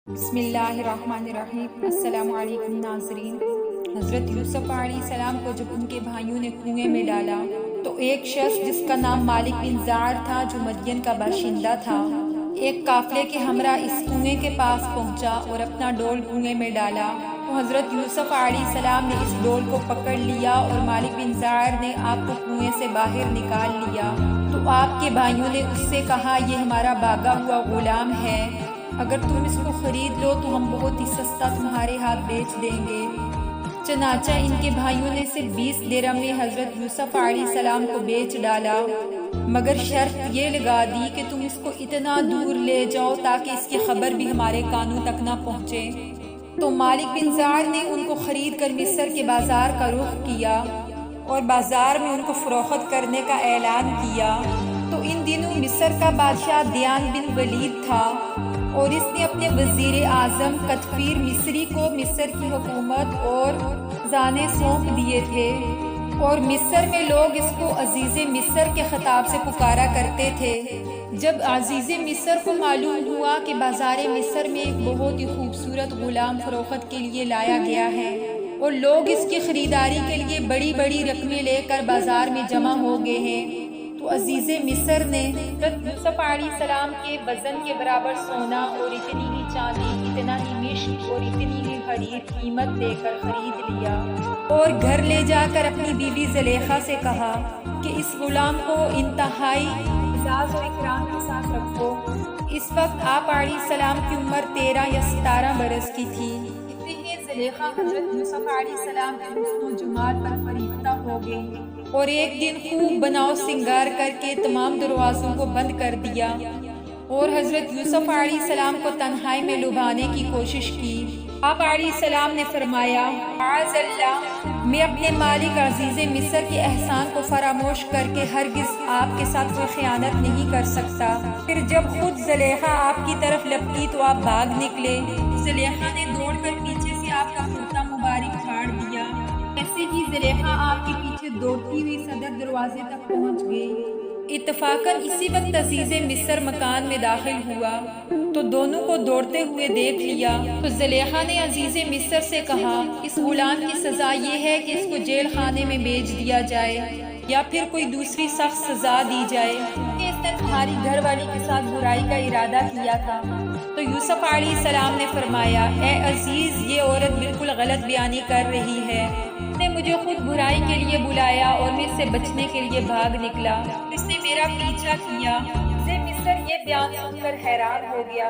بسم اللہ الرحمن الرحیم۔ السلام علیکم ناظرین۔ حضرت یوسف علیہ السلام کو جب ان کے بھائیوں نے کنویں میں ڈالا تو ایک شخص جس کا نام مالک بن زار تھا، جو مدین کا باشندہ تھا، ایک قافلے کے ہمراہ اس کنویں کے پاس پہنچا اور اپنا ڈول کنویں میں ڈالا تو حضرت یوسف علیہ السلام نے اس ڈول کو پکڑ لیا اور مالک بن زار نے آپ کو کنویں سے باہر نکال لیا تو آپ کے بھائیوں نے اس سے کہا، یہ ہمارا بھاگا ہوا غلام ہے، اگر تم اس کو خرید لو تو ہم بہت ہی سستا تمہارے ہاتھ بیچ دیں گے۔ چنانچہ ان کے بھائیوں نے صرف 20 درہم میں حضرت یوسف علیہ السلام کو بیچ ڈالا، مگر شرط یہ لگا دی کہ تم اس کو اتنا دور لے جاؤ تاکہ اس کی خبر بھی ہمارے کانوں تک نہ پہنچے۔ تو مالک بن زار نے ان کو خرید کر مصر کے بازار کا رخ کیا اور بازار میں ان کو فروخت کرنے کا اعلان کیا۔ تو ان دنوں مصر کا بادشاہ دیان بن ولید تھا اور اس نے اپنے وزیر اعظم قطفیر مصری کو مصر کی حکومت اور خزانے سونپ دیے تھے، اور مصر میں لوگ اس کو عزیز مصر کے خطاب سے پکارا کرتے تھے۔ جب عزیز مصر کو معلوم ہوا کہ بازار مصر میں ایک بہت ہی خوبصورت غلام فروخت کے لیے لایا گیا ہے اور لوگ اس کی خریداری کے لیے بڑی بڑی رقمیں لے کر بازار میں جمع ہو گئے ہیں، تو عزیز مصر نے حضرت یوسف علیہ السلام کے وزن کے برابر سونا اور اتنی ہی چاندی، اتنا ہی مشک اور اتنی ہی حریر قیمت دے کر خرید لیا اور گھر لے جا کر اپنی بیوی زلیخا سے کہا کہ اس غلام کو انتہائی اعزاز و اکرام کے ساتھ رکھو۔ اس وقت آپ علیہ السلام کی عمر 13 یا 17 برس کی تھی۔ زلیخا حضرت یوسف علیہ السلام کے حسن و جمال پر فریفتہ ہو گئی اور ایک دن خوب بناؤ سنگار کر کے تمام دروازوں کو بند کر دیا اور حضرت یوسف علیہ السلام کو تنہائی میں لبھانے کی کوشش کی۔ آپ علیہ السلام نے فرمایا، معاذ اللہ، میں اپنے مالک عزیز مصر کے احسان کو فراموش کر کے ہرگز آپ کے ساتھ کوئی خیانت نہیں کر سکتا۔ پھر جب خود زلیخا آپ کی طرف لپکی تو آپ بھاگ نکلے۔ زلیخا نے دوڑ کر پیچھے سے آپ کا کرتا مبارک پھاڑ دیا۔ ایسے ہی زلیخا آپ کے پیچھے دوڑتی ہوئی صدر دروازے تک پہنچ گئی۔ اتفاقاً اسی وقت عزیز مصر مکان میں داخل ہوا تو دونوں کو دوڑتے ہوئے دیکھ لیا۔ تو زلیخا نے عزیز مصر سے کہا، اس غلام کی سزا یہ ہے کہ اس کو جیل خانے میں بھیج دیا جائے یا پھر کوئی دوسری سخت سزا دی جائے، کہ اس نے تمہاری گھر والی کے ساتھ برائی کا ارادہ کیا تھا۔ تو یوسف علیہ السلام نے فرمایا، اے عزیز، یہ عورت بالکل غلط بیانی کر رہی ہے، اس نے مجھے خود برائی کے لیے بلایا اور میں اس سے بچنے کے لیے بھاگ نکلا، اس نے میرا پیچھا کیا۔ مصر یہ بیان سن کر حیران ہو گیا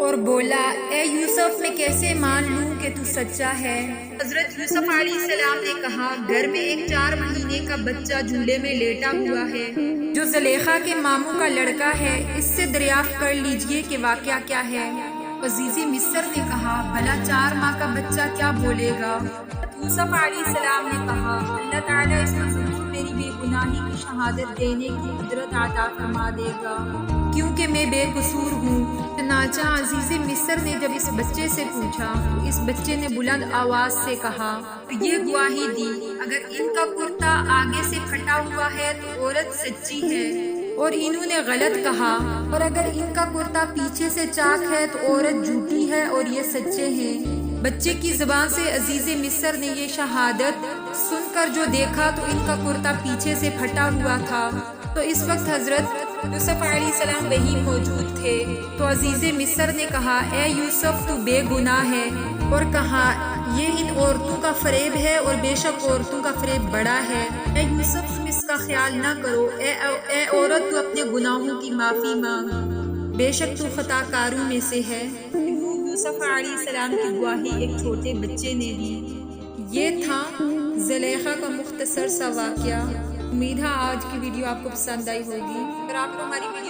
اور بولا، اے یوسف، میں کیسے مان لوں کہ تو سچا ہے؟ حضرت یوسف علیہ السلام نے کہا، گھر میں ایک 4 مہینے کا بچہ جھولے میں لیٹا ہوا ہے جو زلیخا کے ماموں کا لڑکا ہے، اس سے دریافت کر لیجئے کہ واقعہ کیا ہے۔ عزیز مصر نے کہا، بھلا 4 ماہ کا بچہ کیا بولے گا؟ یوسف علیہ السلام نے کہا، اللہ تعالیٰ اس کو ضرور میری بے گناہی کی شہادت دینے کی قدرت عطا فرما دے گا، کیونکہ میں بے قصور ہوں۔ چنانچہ عزیز مصر نے جب اس بچے سے پوچھا تو اس بچے نے بلند آواز سے کہا، تو یہ گواہی دی، اگر ان کا کرتا آگے سے پھٹا ہوا ہے تو عورت سچی ہے اور انہوں نے غلط کہا، اور اگر ان کا کرتا پیچھے سے چاک ہے تو عورت جھوٹی ہے اور یہ سچے ہیں۔ بچے کی زبان سے عزیز مصر نے یہ شہادت سن کر جو دیکھا تو ان کا کرتا پیچھے سے پھٹا ہوا تھا۔ تو اس وقت حضرت یوسف علیہ السلام وہیں موجود تھے۔ تو عزیز مصر نے کہا، اے یوسف، تو بے گناہ ہے، اور کہا، یہ ان عورتوں کا فریب ہے اور بے شک عورتوں کا فریب بڑا ہے۔ اے یوسف، تم اس کا خیال نہ کرو، اے عورت، تو اپنے گناہوں کی معافی مانگ، بے شک تو خطا کاروں میں سے ہے۔ یوسف علیہ السلام کی گواہی ایک چھوٹے بچے نے دی۔ یہ تھا زلیخا کا مختصر سا واقعہ۔ امید ہے آج کی ویڈیو آپ کو پسند آئی ہوگی۔ اگر آپ کو ہماری ویڈیو